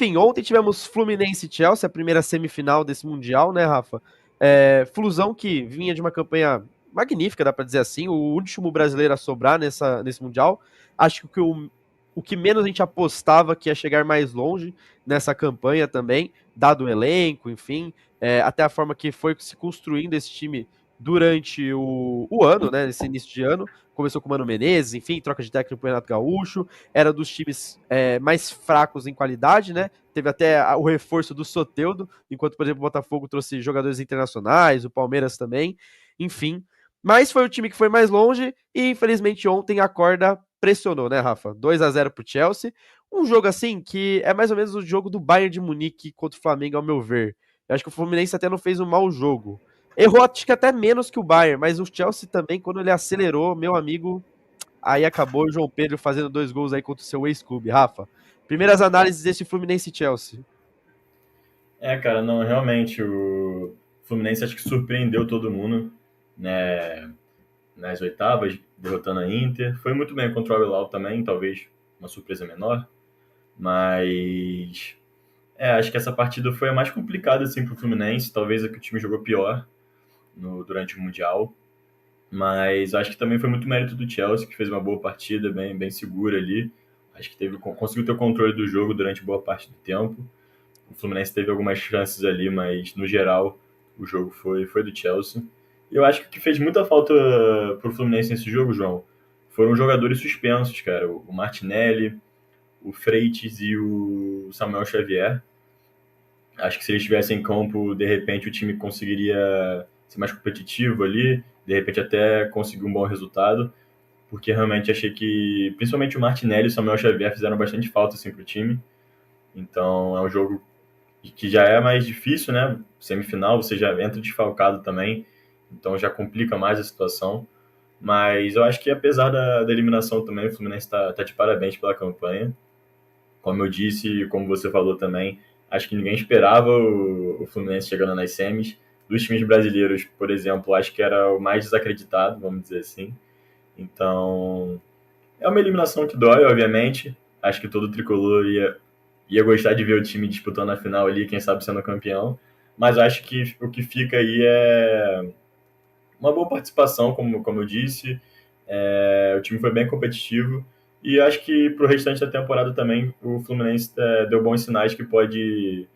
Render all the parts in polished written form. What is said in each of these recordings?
Enfim, ontem tivemos Fluminense e Chelsea, a primeira semifinal desse Mundial, né, Rafa? Flusão que vinha de uma campanha magnífica, dá pra dizer assim, o último brasileiro a sobrar nesse Mundial. Acho que o que menos a gente apostava que ia chegar mais longe nessa campanha também, dado o elenco, enfim, até a forma que foi se construindo esse time durante o ano, né, nesse início de ano. Começou com o Mano Menezes, enfim, troca de técnico pro Renato Gaúcho, era dos times mais fracos em qualidade, né? Teve até o reforço do Soteldo, enquanto, por exemplo, o Botafogo trouxe jogadores internacionais, o Palmeiras também, enfim. Mas foi o time que foi mais longe e, infelizmente, ontem a corda pressionou, né, Rafa? 2-0 pro Chelsea. Um jogo assim que é mais ou menos o jogo do Bayern de Munique contra o Flamengo, ao meu ver. Eu acho que o Fluminense até não fez um mau jogo. Errou, acho que até menos que o Bayern, mas o Chelsea também, quando ele acelerou, meu amigo, aí acabou o João Pedro fazendo 2 gols aí contra o seu ex-clube. Rafa, primeiras análises desse Fluminense e Chelsea. Cara, não, realmente, o Fluminense acho que surpreendeu todo mundo, né, nas oitavas, derrotando a Inter. Foi muito bem contra o Al-Hilal também, talvez uma surpresa menor, mas acho que essa partida foi a mais complicada assim pro Fluminense, talvez a que o time jogou pior durante o Mundial, mas acho que também foi muito mérito do Chelsea, que fez uma boa partida, bem segura ali. Acho que conseguiu ter o controle do jogo durante boa parte do tempo. O Fluminense teve algumas chances ali, mas no geral o jogo foi do Chelsea. E eu acho que o que fez muita falta pro Fluminense nesse jogo, João, foram jogadores suspensos, cara. O Martinelli, o Freitas e o Samuel Xavier. Acho que se eles estivessem em campo, de repente o time conseguiria ser mais competitivo ali, de repente até conseguir um bom resultado, porque realmente achei que, principalmente o Martinelli e o Samuel Xavier fizeram bastante falta assim, pro time. Então é um jogo que já é mais difícil, né? Semifinal, você já entra desfalcado também, então já complica mais a situação. Mas eu acho que apesar da eliminação também, o Fluminense tá de parabéns pela campanha. Como eu disse, como você falou também, acho que ninguém esperava o Fluminense chegando nas semis. Dos times brasileiros, por exemplo, acho que era o mais desacreditado, vamos dizer assim. Então, é uma eliminação que dói, obviamente. Acho que todo tricolor ia gostar de ver o time disputando a final ali, quem sabe sendo campeão. Mas acho que o que fica aí é uma boa participação, como eu disse. O time foi bem competitivo. E acho que para o restante da temporada também o Fluminense deu bons sinais que pode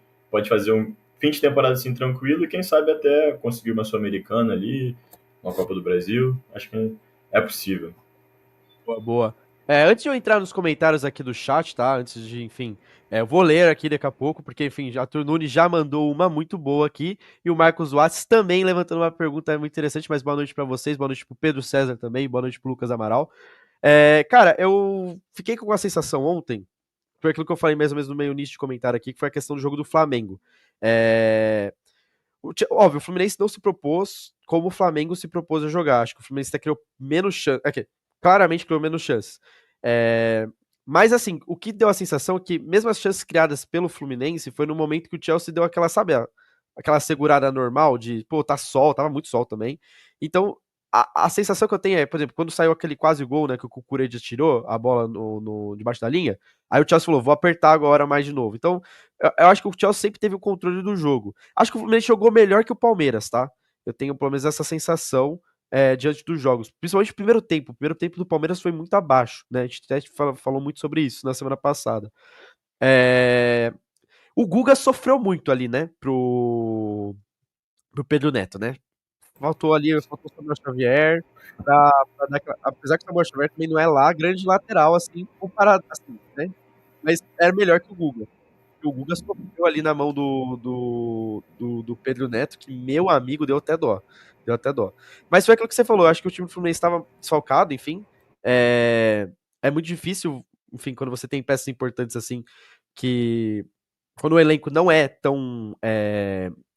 fazer um fim de temporada assim tranquilo e quem sabe até conseguir uma Sul-Americana ali, uma Copa do Brasil. Acho que é possível. Boa, boa. Antes de eu entrar nos comentários aqui do chat, tá? Antes de, enfim, eu vou ler aqui daqui a pouco, porque, enfim, a Nunes já mandou uma muito boa aqui, e o Marcos Watts também levantando uma pergunta muito interessante, mas boa noite pra vocês, boa noite pro Pedro César também, boa noite pro Lucas Amaral. Cara, eu fiquei com uma sensação ontem, foi aquilo que eu falei mais ou menos no meio início de comentário aqui, que foi a questão do jogo do Flamengo. Óbvio, o Fluminense não se propôs como o Flamengo se propôs a jogar. Acho que o Fluminense até criou menos chance. Claramente criou menos chances. É, mas assim, o que deu a sensação é que, mesmo as chances criadas pelo Fluminense, foi no momento que o Chelsea deu aquela, sabe, aquela segurada normal de, pô, tá sol, tava muito sol também. Então, a sensação que eu tenho é, por exemplo, quando saiu aquele quase gol, né, que o Cucurella tirou a bola debaixo da linha, aí o Chelsea falou, vou apertar agora mais de novo. Então, eu acho que o Chelsea sempre teve o controle do jogo. Acho que o Fluminense jogou melhor que o Palmeiras, tá? Eu tenho pelo menos essa sensação diante dos jogos. Principalmente o primeiro tempo. O primeiro tempo do Palmeiras foi muito abaixo, né? A gente até falou muito sobre isso na semana passada. É, O Guga sofreu muito ali, né? Pro Pedro Neto, né? Faltou o Samuel Xavier. Apesar que o Samuel Xavier também não é lá grande lateral, assim, comparado, assim, né? Mas era melhor que o Guga. O Guga sofreu ali na mão do Pedro Neto, que meu amigo deu até dó. Deu até dó. Mas foi aquilo que você falou, acho que o time do Fluminense estava desfalcado, enfim. É muito difícil, enfim, quando você tem peças importantes assim, que quando o elenco não é tão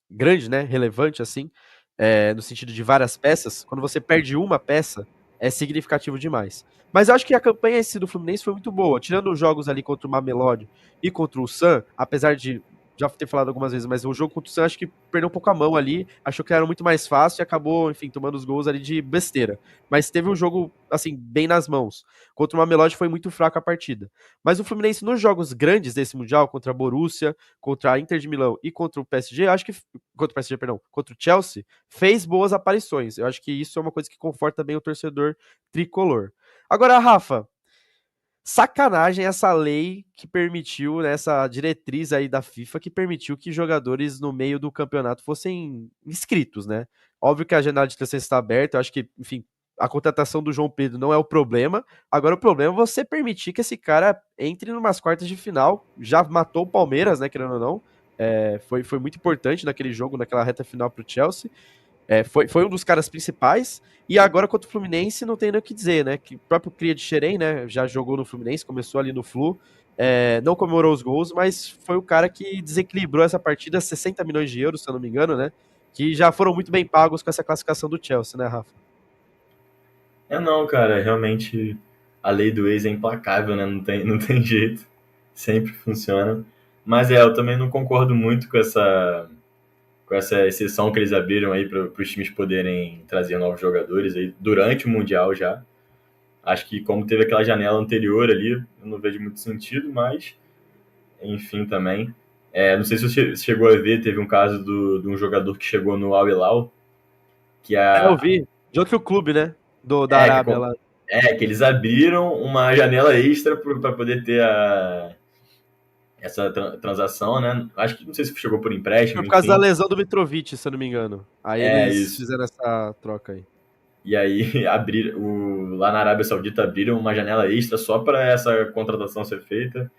grande, né, relevante assim, no sentido de várias peças, quando você perde uma peça, é significativo demais. Mas eu acho que a campanha em si do Fluminense foi muito boa. Tirando os jogos ali contra o Mamelodi e contra o Sam, apesar de já ter falado algumas vezes, mas o jogo contra o Sun acho que perdeu um pouco a mão ali, achou que era muito mais fácil e acabou, enfim, tomando os gols ali de besteira. Mas teve um jogo, assim, bem nas mãos. Contra o Mamelodi foi muito fraca a partida. Mas o Fluminense nos jogos grandes desse Mundial, contra a Borussia, contra a Inter de Milão e contra o PSG, eu acho que contra o PSG, perdão, contra o Chelsea, fez boas aparições. Eu acho que isso é uma coisa que conforta bem o torcedor tricolor. Agora, Rafa, sacanagem essa lei que permitiu, né, essa diretriz aí da FIFA que permitiu que jogadores no meio do campeonato fossem inscritos, né? Óbvio que a janela de transferência está aberta, eu acho que, enfim, a contratação do João Pedro não é o problema. Agora o problema é você permitir que esse cara entre numas quartas de final. Já matou o Palmeiras, né, querendo ou não. Foi muito importante naquele jogo, naquela reta final para o Chelsea. Foi um dos caras principais. E agora contra o Fluminense não tem nem o que dizer, né? Que o próprio Cria de Xerém, né? Já jogou no Fluminense, começou ali no Flu. Não comemorou os gols, mas foi o cara que desequilibrou essa partida, 60 milhões de euros, se eu não me engano, né? Que já foram muito bem pagos com essa classificação do Chelsea, né, Rafa? Não, cara, realmente a lei do ex é implacável, né? Não tem jeito. Sempre funciona. Mas eu também não concordo muito com essa exceção que eles abriram aí para os times poderem trazer novos jogadores aí durante o Mundial já. Acho que como teve aquela janela anterior ali, eu não vejo muito sentido, mas enfim também. Não sei se você chegou a ver, teve um caso de um jogador que chegou no Al Hilal, que Eu a, vi. De outro clube, né? Da é, que, Arábia acon- lá. que eles abriram uma janela extra para poder ter essa transação, né? Acho que não sei se chegou por empréstimo, Foi por causa da enfim. lesão do Mitrovic, se eu não me engano. Aí É eles isso. fizeram essa troca aí. E aí lá na Arábia Saudita abriram uma janela extra só para essa contratação ser feita.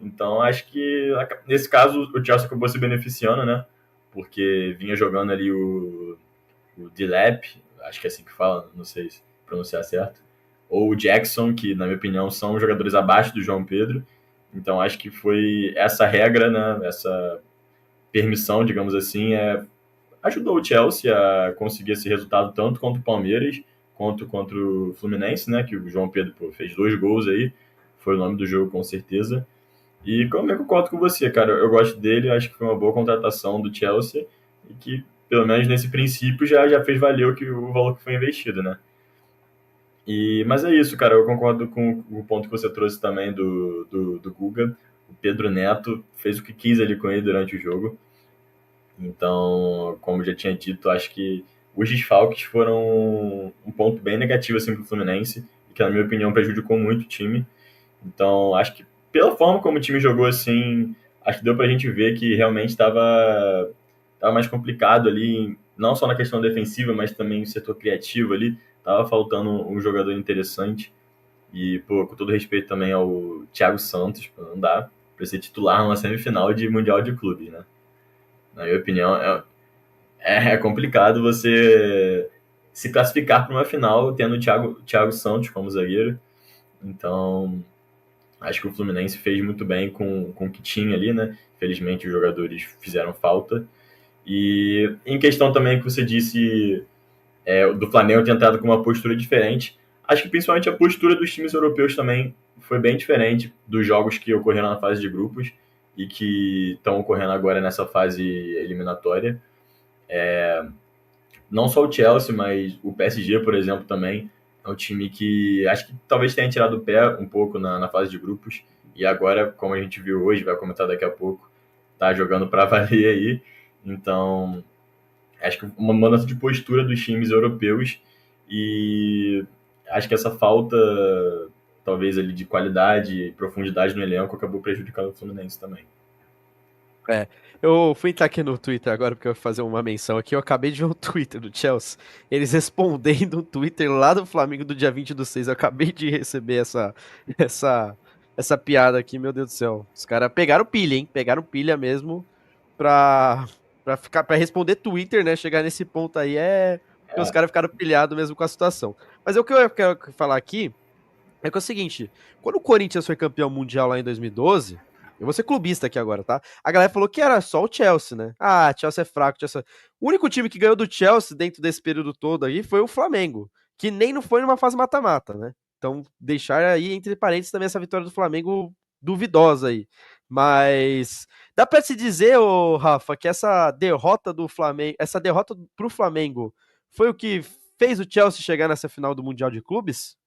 Então acho que nesse caso o Chelsea acabou se beneficiando, né? Porque vinha jogando ali o Delap, acho que é assim que fala, não sei se pronunciar certo, ou o Jackson, que na minha opinião são jogadores abaixo do João Pedro. Então acho que foi essa regra, né? Essa permissão, digamos assim, ajudou o Chelsea a conseguir esse resultado tanto contra o Palmeiras quanto contra o Fluminense, né? Que o João Pedro fez 2 gols aí, foi o nome do jogo com certeza. E como eu concordo com você, cara, eu gosto dele, acho que foi uma boa contratação do Chelsea e que, pelo menos nesse princípio, já fez valer o valor que foi investido, né? Mas é isso, cara, eu concordo com o ponto que você trouxe também do Guga. O Pedro Neto fez o que quis ali com ele durante o jogo. Então, como eu já tinha dito, acho que os desfalques foram um ponto bem negativo assim, para o Fluminense, que, na minha opinião, prejudicou muito o time. Então, acho que pela forma como o time jogou, assim, acho que deu pra gente ver que realmente tava mais complicado ali, não só na questão defensiva, mas também no setor criativo ali. Tava faltando um jogador interessante. E, pô, com todo respeito também ao Thiago Santos, pô, não dá pra ser titular numa semifinal de Mundial de Clubes, né? Na minha opinião, é complicado você se classificar para uma final tendo o Thiago Santos como zagueiro. Então, acho que o Fluminense fez muito bem com o que tinha ali, né? Infelizmente, os jogadores fizeram falta. E em questão também que você disse do Flamengo ter entrado com uma postura diferente, acho que principalmente a postura dos times europeus também foi bem diferente dos jogos que ocorreram na fase de grupos e que estão ocorrendo agora nessa fase eliminatória. Não só o Chelsea, mas o PSG, por exemplo, também é um time que acho que talvez tenha tirado o pé um pouco na fase de grupos. E agora, como a gente viu hoje, vai comentar daqui a pouco, tá jogando para valer aí. Então, acho que uma mudança de postura dos times europeus e acho que essa falta, talvez ali de qualidade e profundidade no elenco acabou prejudicando o Fluminense também. É, eu fui entrar aqui no Twitter agora porque eu vou fazer uma menção aqui. Eu acabei de ver o Twitter do Chelsea. Eles respondendo o Twitter lá do Flamengo do dia 20/6. Eu acabei de receber essa, essa piada aqui, meu Deus do céu. Os caras pegaram pilha, hein? Pegaram pilha mesmo pra, pra responder Twitter, né? Chegar nesse ponto aí é porque os caras ficaram pilhados mesmo com a situação. Mas o que eu quero falar aqui é que é o seguinte: quando o Corinthians foi campeão mundial lá em 2012, eu vou ser clubista aqui agora, tá? A galera falou que era só o Chelsea, né? Ah, Chelsea é fraco, Chelsea. O único time que ganhou do Chelsea dentro desse período todo aí foi o Flamengo, que nem não foi numa fase mata-mata, né? Então, deixar aí entre parênteses também essa vitória do Flamengo duvidosa aí. Mas dá para se dizer, ô Rafa, que essa derrota do Flamengo, essa derrota pro Flamengo foi o que fez o Chelsea chegar nessa final do Mundial de Clubes?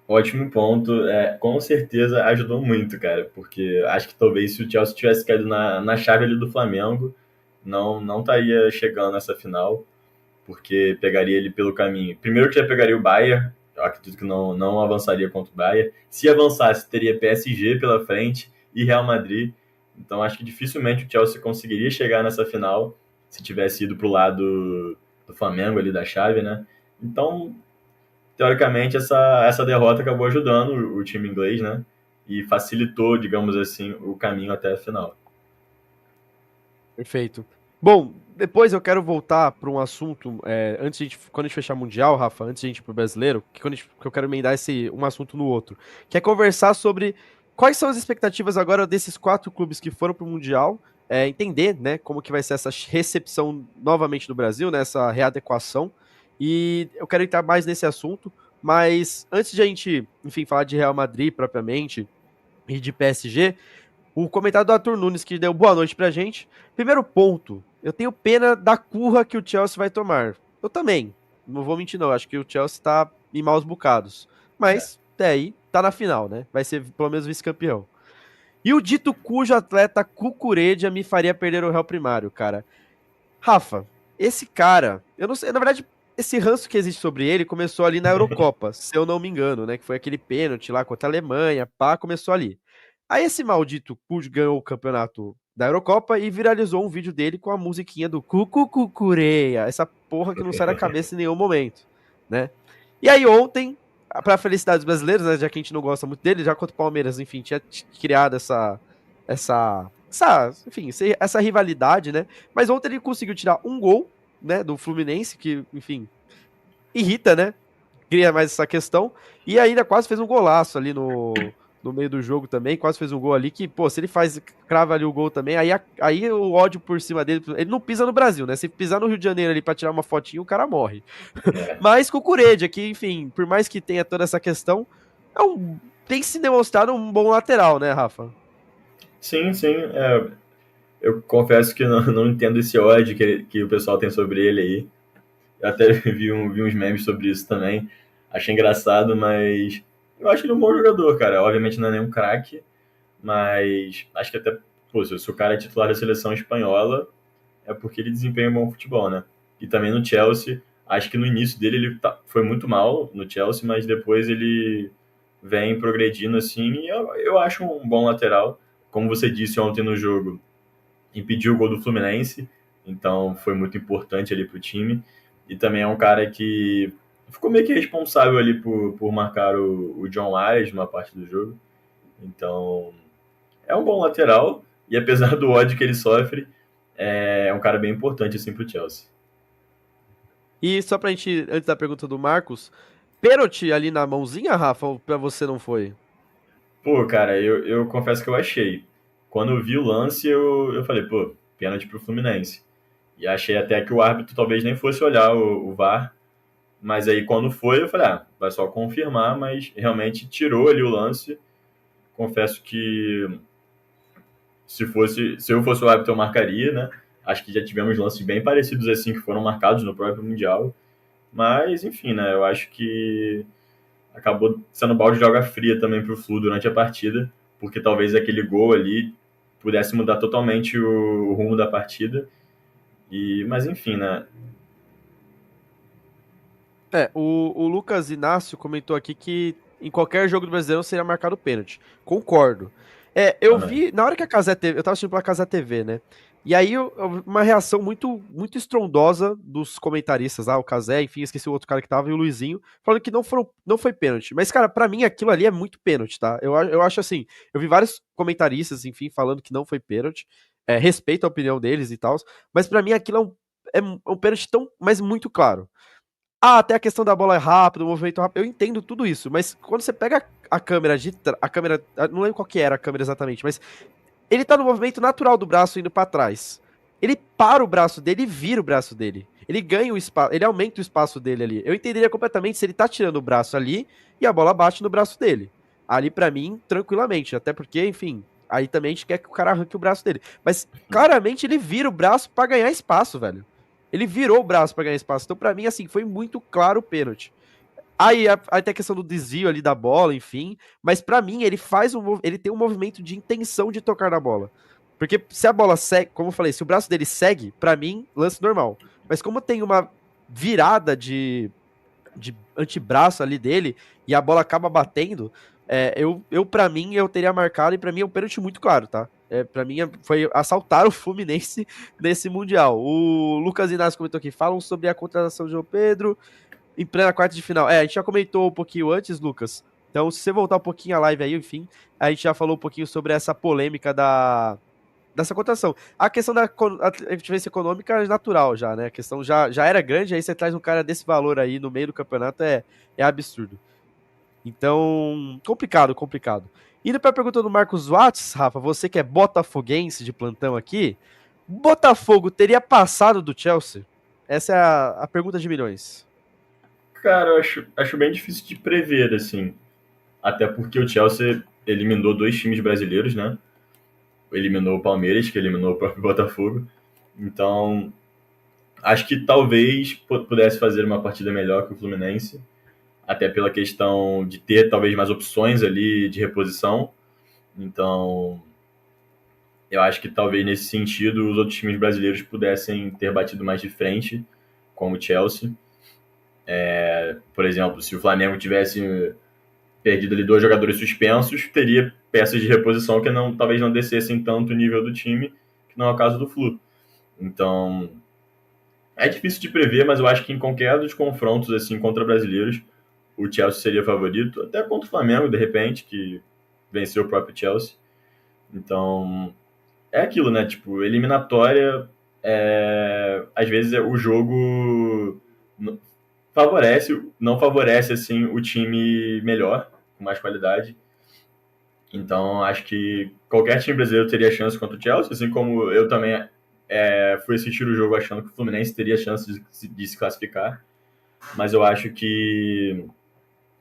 Ótimo ponto. Com certeza ajudou muito, cara, porque acho que talvez se o Chelsea tivesse caído na chave ali do Flamengo, não estaria chegando nessa final, porque pegaria ele pelo caminho. Primeiro que já pegaria o Bayern, eu acredito que não avançaria contra o Bayern. Se avançasse, teria PSG pela frente e Real Madrid. Então acho que dificilmente o Chelsea conseguiria chegar nessa final se tivesse ido para o lado do Flamengo ali da chave, né? Então teoricamente, essa derrota acabou ajudando o time inglês, né? E facilitou, digamos assim, o caminho até a final. Perfeito. Bom, depois eu quero voltar para um assunto, antes de quando a gente fechar Mundial, Rafa, antes de a gente ir pro Brasileiro, que eu quero emendar um assunto no outro, que é conversar sobre quais são as expectativas agora desses 4 clubes que foram pro Mundial, entender, né, como que vai ser essa recepção novamente no Brasil, né, essa readequação, e eu quero entrar mais nesse assunto, mas antes de a gente, enfim, falar de Real Madrid propriamente e de PSG, o comentário do Arthur Nunes, que deu boa noite pra gente. Primeiro ponto, eu tenho pena da curra que o Chelsea vai tomar. Eu também, não vou mentir não, acho que o Chelsea tá em maus bocados. É. Mas, até aí, tá na final, né? Vai ser pelo menos vice-campeão. E o dito cujo atleta Cucuredia me faria perder o réu primário, cara. Rafa, esse cara, eu não sei, na verdade, esse ranço que existe sobre ele começou ali na Eurocopa, se eu não me engano, né? Que foi aquele pênalti lá contra a Alemanha, pá, começou ali. Aí esse maldito Puig ganhou o campeonato da Eurocopa e viralizou um vídeo dele com a musiquinha do Cucucucureia, essa porra que não sai da cabeça em nenhum momento, né? E aí ontem, pra felicidade dos brasileiros, né, já que a gente não gosta muito dele, já contra o Palmeiras, enfim, tinha criado enfim, essa rivalidade, né? Mas ontem ele conseguiu tirar um gol, né, do Fluminense, que, enfim, irrita, né? Cria mais essa questão. E ainda quase fez um golaço ali no meio do jogo também, quase fez um gol ali que, pô, se ele crava ali o gol também, aí o ódio por cima dele, ele não pisa no Brasil, né? Se pisar no Rio de Janeiro ali pra tirar uma fotinha, o cara morre. É. Mas Cucuredia, que, enfim, por mais que tenha toda essa questão, tem se demonstrado um bom lateral, né, Rafa? Sim, sim. Eu confesso que não entendo esse ódio que o pessoal tem sobre ele aí. Eu até vi uns memes sobre isso também. Achei engraçado, mas eu acho ele um bom jogador, cara. Obviamente não é nenhum craque, mas acho que até, pô, se o cara é titular da seleção espanhola, é porque ele desempenha um bom futebol, né? E também no Chelsea, acho que no início dele foi muito mal no Chelsea, mas depois ele vem progredindo assim, e eu acho um bom lateral. Como você disse ontem no jogo, impediu o gol do Fluminense, então foi muito importante ali pro time. E também é um cara que ficou meio que responsável ali por marcar o John Arias numa parte do jogo. Então, é um bom lateral, e apesar do ódio que ele sofre, é um cara bem importante assim pro Chelsea. E só pra gente, antes da pergunta do Marcos, pênalti ali na mãozinha, Rafa, ou pra você não foi? Pô, cara, eu confesso que eu achei. Quando eu vi o lance, eu falei, pô, pênalti pro Fluminense. E achei até que o árbitro talvez nem fosse olhar o VAR, mas aí quando foi, eu falei, vai só confirmar, mas realmente tirou ali o lance. Confesso que se eu fosse o árbitro, eu marcaria, né? Acho que já tivemos lances bem parecidos assim que foram marcados no próprio Mundial. Mas, enfim, né? Eu acho que acabou sendo balde de água fria também para o Flu durante a partida, porque talvez aquele gol ali pudesse mudar totalmente o rumo da partida. Mas enfim, né? O Lucas Inácio comentou aqui que em qualquer jogo do Brasileiro seria marcado pênalti. Concordo. Eu Também. vi, na hora que a Casé TV, eu tava assistindo pela Casé TV, né? E aí uma reação muito estrondosa dos comentaristas, o Casé, enfim, esqueci o outro cara que tava, e o Luizinho, falando que não foi pênalti. Mas, cara, pra mim aquilo ali é muito pênalti, tá? Eu acho assim, eu vi vários comentaristas, enfim, falando que não foi pênalti, respeito a opinião deles e tal, mas pra mim aquilo é um pênalti tão, mas muito claro. Até a questão da bola é rápida, o movimento rápido, eu entendo tudo isso, mas quando você pega a câmera não lembro qual que era a câmera exatamente, mas ele tá no movimento natural do braço indo pra trás. Ele para o braço dele e vira o braço dele. Ele ganha o espaço, ele aumenta o espaço dele ali. Eu entenderia completamente se ele tá tirando o braço ali e a bola bate no braço dele. Ali pra mim, tranquilamente, até porque, enfim, Aí também a gente quer que o cara arranque o braço dele. Mas claramente ele vira o braço pra ganhar espaço, velho. Ele virou o braço pra ganhar espaço. Então, pra mim, assim, foi muito claro o pênalti. Aí tem a questão do desvio ali da bola, enfim. Mas pra mim, ele tem um movimento de intenção de tocar na bola. Porque se a bola segue, como eu falei, se o braço dele segue, pra mim, lance normal. Mas como tem uma virada de antebraço ali dele e a bola acaba batendo, eu para mim, eu teria marcado e pra mim é um pênalti muito claro, tá? Pra mim foi assaltar o Fluminense nesse Mundial. O Lucas Inácio comentou aqui, falam sobre a contratação de João Pedro em plena quarta de final. A gente já comentou um pouquinho antes, Lucas. Então, se você voltar um pouquinho a live aí, enfim, a gente já falou um pouquinho sobre essa polêmica dessa cotação. A questão da diferença econômica é natural já, né? A questão já era grande, aí você traz um cara desse valor aí no meio do campeonato, é absurdo. Então, complicado, complicado. Indo para a pergunta do Marcos Watts, Rafa, você que é botafoguense de plantão aqui, Botafogo teria passado do Chelsea? Essa é a pergunta de milhões. Cara, eu acho bem difícil de prever, assim. Até porque o Chelsea eliminou dois times brasileiros, né? Eliminou o Palmeiras, que eliminou o próprio Botafogo. Então, acho que talvez pudesse fazer uma partida melhor que o Fluminense, até pela questão de ter talvez mais opções ali de reposição. Então, eu acho que talvez nesse sentido os outros times brasileiros pudessem ter batido mais de frente, como o Chelsea. Por exemplo, se o Flamengo tivesse perdido ali dois jogadores suspensos, teria peças de reposição que talvez não descessem tanto o nível do time, que não é o caso do Flu. Então, é difícil de prever, mas eu acho que em qualquer dos confrontos assim contra brasileiros, o Chelsea seria favorito, até contra o Flamengo, de repente, que venceu o próprio Chelsea. Então, é aquilo, né? Tipo, eliminatória, às vezes o jogo não favorece assim o time melhor, com mais qualidade. Então, acho que qualquer time brasileiro teria chance contra o Chelsea, assim como eu também fui assistir o jogo achando que o Fluminense teria chance de se classificar. Mas eu acho que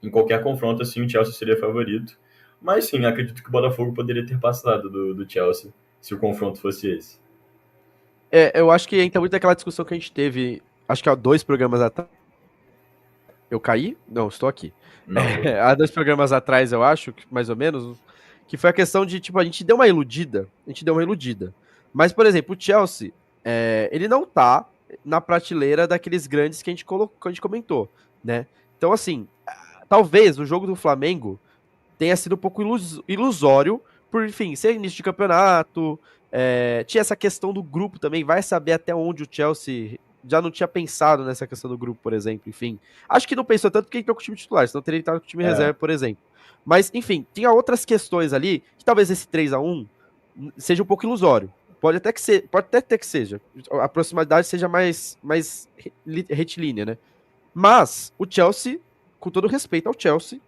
em qualquer confronto, assim, o Chelsea seria favorito. Mas sim, acredito que o Botafogo poderia ter passado do Chelsea, se o confronto fosse esse. Eu acho que entra muito daquela discussão que a gente teve, acho que há 2 programas atrás. Eu caí? Não, estou aqui. Não, Há 2 programas atrás, eu acho, mais ou menos, que foi a questão de, tipo, a gente deu uma iludida. A gente deu uma iludida. Mas, por exemplo, o Chelsea, ele não tá na prateleira daqueles grandes que a gente colocou, que a gente comentou, né? Então, assim, talvez o jogo do Flamengo tenha sido um pouco ilusório, por, enfim, ser início de campeonato, tinha essa questão do grupo também, vai saber até onde o Chelsea já não tinha pensado nessa questão do grupo, por exemplo, enfim. Acho que não pensou tanto porque entrou com o time titular, senão teria entrado com o time reserva, por exemplo. Mas, enfim, tinha outras questões ali, que talvez esse 3-1 seja um pouco ilusório. Pode até ter que seja. A proximidade seja mais retilínea, né? Mas o Chelsea, com todo respeito ao Chelsea,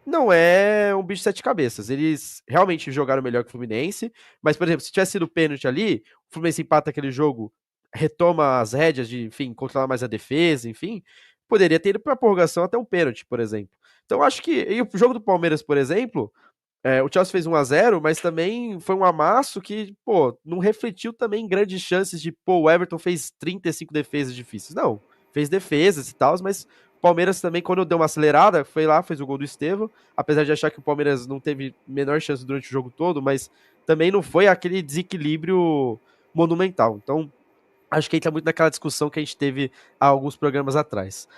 não é um bicho de 7 cabeças. Eles realmente jogaram melhor que o Fluminense, mas, por exemplo, se tivesse sido pênalti ali, o Fluminense empata aquele jogo, retoma as rédeas de, enfim, controlar mais a defesa, enfim, poderia ter ido para a prorrogação até um pênalti, por exemplo. Então, acho que. E o jogo do Palmeiras, por exemplo, o Chelsea fez 1-0, mas também foi um amasso que, pô, não refletiu também em grandes chances de, pô, o Everton fez 35 defesas difíceis. Não, fez defesas e tal, mas o Palmeiras também, quando deu uma acelerada, foi lá, fez o gol do Estevão, apesar de achar que o Palmeiras não teve menor chance durante o jogo todo, mas também não foi aquele desequilíbrio monumental. Então, acho que entra muito naquela discussão que a gente teve há alguns programas atrás.